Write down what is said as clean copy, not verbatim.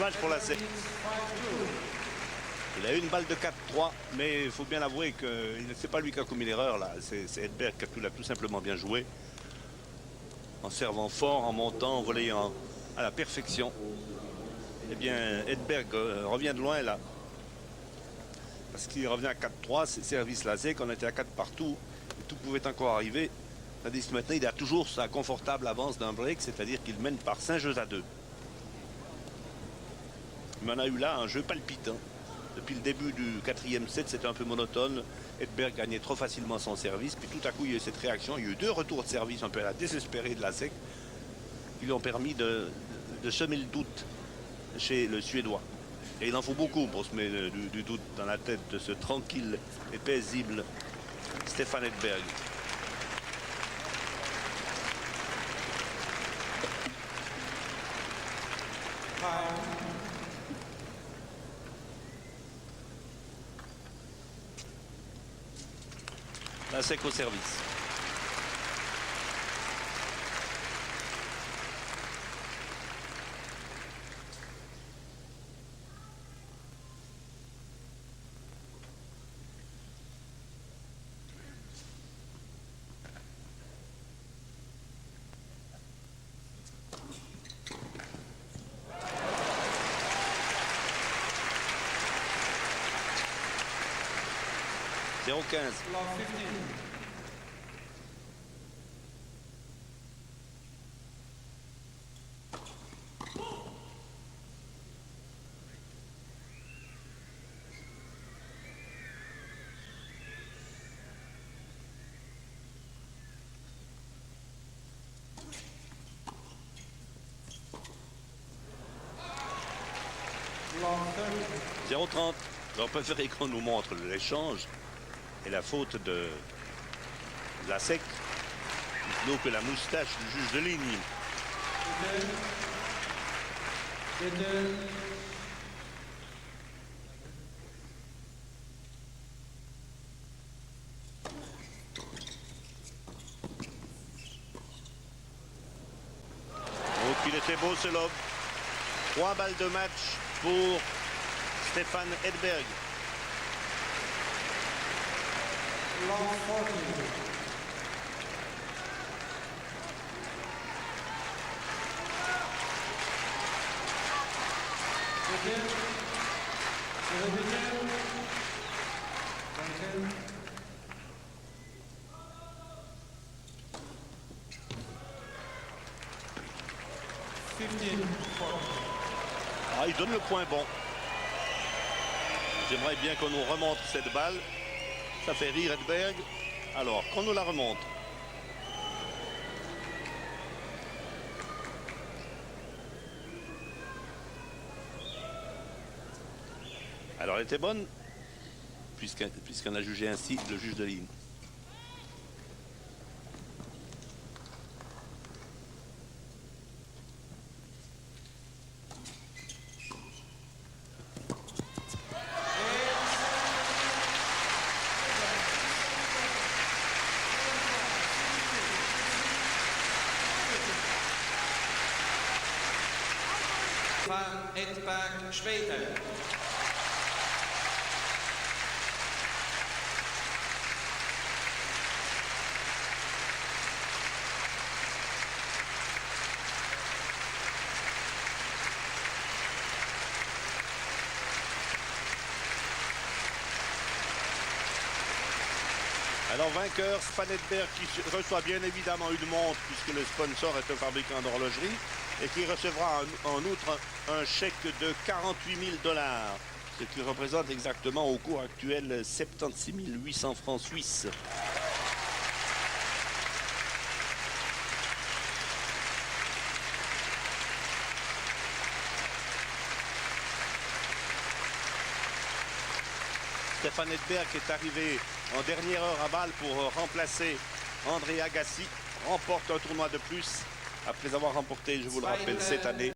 Dommage pour la SEC. Il a eu une balle de 4-3, mais il faut bien avouer que c'est pas lui qui a commis l'erreur là. C'est Edberg qui l'a tout simplement bien joué. En servant fort, en montant, en volleyant à la perfection. Eh bien, Edberg revient de loin là. Parce qu'il revient à 4-3, c'est service la SEC, on était à 4 partout. Et tout pouvait encore arriver. Tandis que maintenant, il a toujours sa confortable avance d'un break, c'est-à-dire qu'il mène par 5 jeux à 2. Il en a eu là un jeu palpitant. Depuis le début du 4e set, c'était un peu monotone. Edberg gagnait trop facilement son service. Puis tout à coup, il y a eu cette réaction. Il y a eu 2 retours de service un peu à la désespérée de la SEC qui lui ont permis de semer le doute chez le Suédois. Et il en faut beaucoup pour semer du doute dans la tête de ce tranquille et paisible Stefan Edberg. La SEC au service. « 0-15 ». « 0-30 ». On préférait qu'on nous montre l'échange et la faute de la SEC plutôt que la moustache du juge de ligne. Donc il était beau ce lob. 3 balles de match pour Stefan Edberg. Ah, il donne le point bon. J'aimerais bien qu'on nous remonte cette balle. Ça fait rire Edberg. Alors, qu'on nous la remonte. Alors, elle était bonne, puisqu'on a jugé ainsi le juge de ligne. Van Edberg, Schweden. Alors vainqueur, Stefan Edberg qui reçoit bien évidemment une montre puisque le sponsor est un fabricant d'horlogerie et qui recevra en outre un chèque de 48 000 $, ce qui représente exactement au cours actuel 76 800 francs suisses. Stefan Edberg est arrivé en dernière heure à balle pour remplacer André Agassi, remporte un tournoi de plus après avoir remporté, je vous le rappelle, cette année